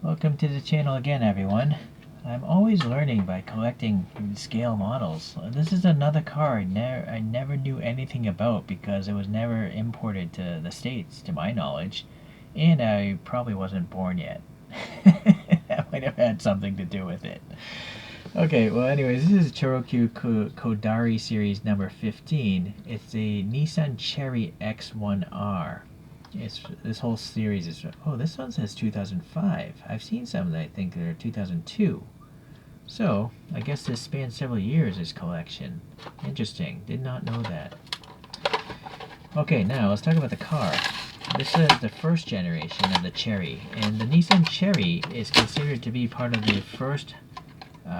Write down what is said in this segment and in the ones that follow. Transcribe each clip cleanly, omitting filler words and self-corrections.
Welcome to the channel again, everyone. I'm always learning by collecting scale models. This is another car I never knew anything about because it was never imported to the States, to my knowledge, and I probably wasn't born yet. That might have had something to do with it. Okay, well anyways, this is ChoroQ Kodawari series number 15. It's a Nissan Cherry X1R. This whole series is, oh, this one says 2005. I've seen some that I think that are 2002. So I guess this spans several years, this collection. Interesting, did not know that. Okay, now let's talk about the car. This is the first generation of the Cherry, and the Nissan Cherry is considered to be part of the first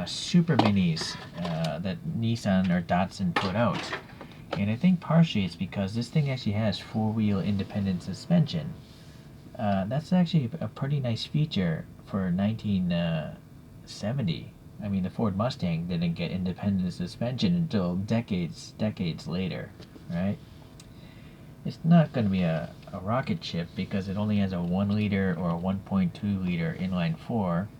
super minis that Nissan or Datsun put out. And I think partially it's because this thing actually has four-wheel independent suspension. That's actually a pretty nice feature for 1970. I mean, the Ford Mustang didn't get independent suspension until decades later, right? It's not going to be a rocket ship because it only has a 1 liter or a 1.2 liter inline 4.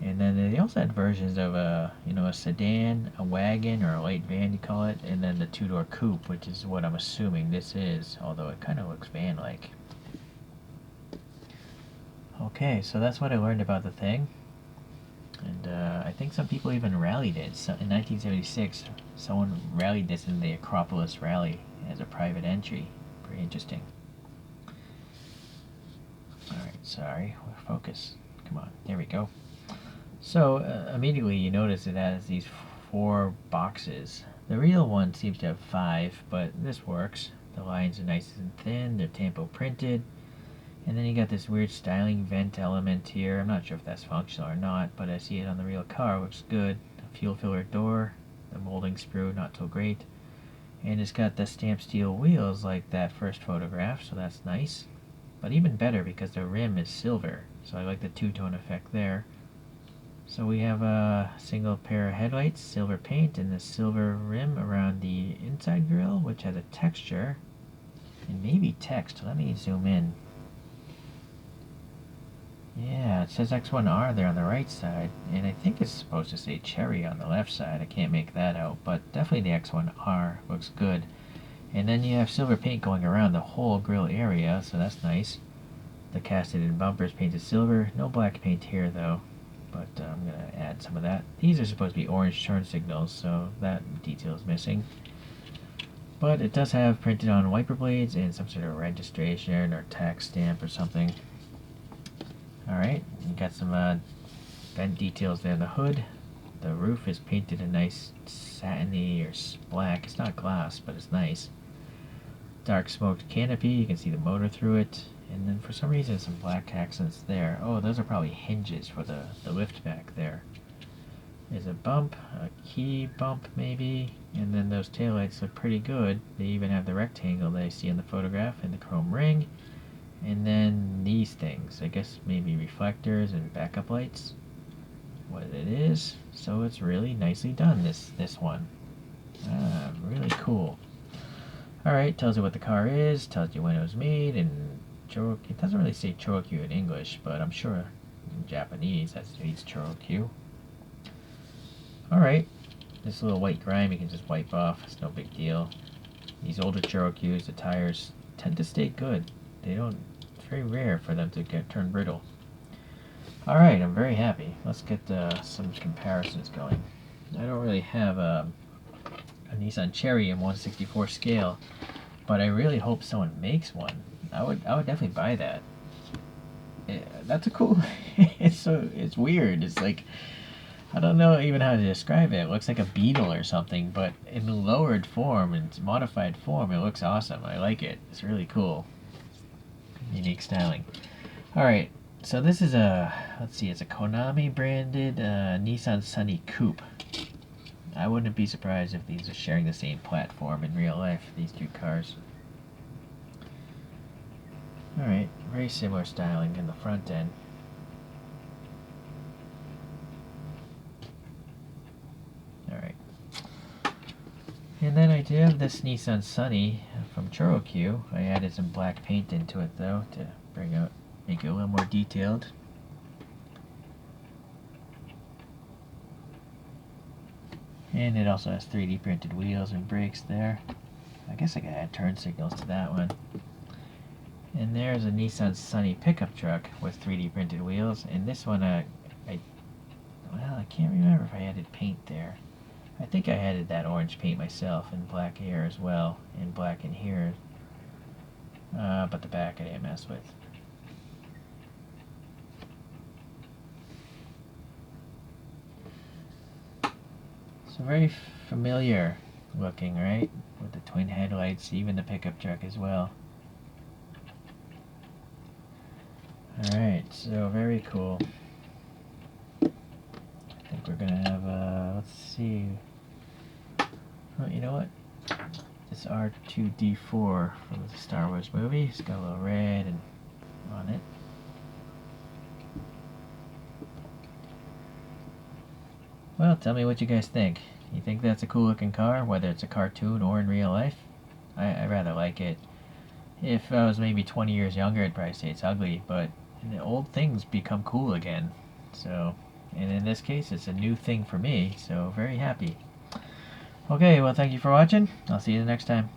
And then they also had versions of a sedan, a wagon, or a light van, you call it, and then the two-door coupe, which is what I'm assuming this is, although it kind of looks van-like. Okay, so that's what I learned about the thing. And I think some people even rallied it. So in 1976, someone rallied this in the Acropolis Rally as a private entry. Pretty interesting. Alright, sorry, focus. Come on, there we go. So immediately you notice it has these 4 boxes. The real one seems to have 5, but this works. The lines are nice and thin, they're tampo printed. And then you got this weird styling vent element here. I'm not sure if that's functional or not, but I see it on the real car. Looks good. A fuel filler door, the molding sprue, not so great. And it's got the stamped steel wheels like that first photograph, so that's nice. But even better because the rim is silver, so I like the two-tone effect there. So we have a single pair of headlights, silver paint, and the silver rim around the inside grille, which has a texture and maybe text. Let me zoom in. Yeah, it says X1R there on the right side, and I think it's supposed to say Cherry on the left side. I can't make that out, but definitely the X1R looks good. And then you have silver paint going around the whole grille area, so that's nice. The casted-in bumpers painted silver. No black paint here, though, but I'm going to add some of that. These are supposed to be orange turn signals, so that detail is missing. But it does have printed on wiper blades and some sort of registration or tax stamp or something. Alright, you got some vent details there in the hood. The roof is painted a nice satiny or black. It's not glass, but it's nice. Dark smoked canopy, you can see the motor through it. And then for some reason some black accents there. Oh, those are probably hinges for the lift back there. There's a bump, a key bump maybe, and then those taillights look pretty good. They even have the rectangle that I see in the photograph and the chrome ring. And then these things, I guess maybe reflectors and backup lights. What it is. So it's really nicely done, this one. Really cool. Alright, tells you what the car is, tells you when it was made, and it doesn't really say ChoroQ in English, but I'm sure in Japanese that reads ChoroQ. Alright, this little white grime you can just wipe off, it's no big deal. These older ChoroQs, the tires tend to stay good. It's very rare for them to turn brittle. Alright, I'm very happy. Let's get some comparisons going. I don't really have a Nissan Cherry in 1/64 scale, but I really hope someone makes one. I would definitely buy that. That's a cool. It's weird. It's like, I don't know even how to describe it. It looks like a beetle or something, but in lowered form and modified form, it looks awesome. I like it. It's really cool. Unique styling. Alright, so this is let's see, it's a Konami branded Nissan Sunny Coupe. I wouldn't be surprised if these are sharing the same platform in real life, these two cars. Alright, very similar styling in the front end. Alright. And then I do have this Nissan Sunny from ChoroQ. I added some black paint into it though to make it a little more detailed. And it also has 3D printed wheels and brakes there. I guess I gotta add turn signals to that one. And there's a Nissan Sunny pickup truck with 3D printed wheels. And this one, I can't remember if I added paint there. I think I added that orange paint myself, and black here as well, and black in here. But the back I didn't mess with. So very familiar looking, right? With the twin headlights, even the pickup truck as well. Alright, so very cool. I think we're gonna have, let's see. Oh, you know what? This R2-D4 from the Star Wars movie. It's got a little red and on it. Well, tell me what you guys think. You think that's a cool looking car, whether it's a cartoon or in real life? I rather like it. If I was maybe 20 years younger, I'd probably say it's ugly, but the old things become cool again. So, and in this case, it's a new thing for me, so very happy. Okay, well, thank you for watching. I'll see you the next time.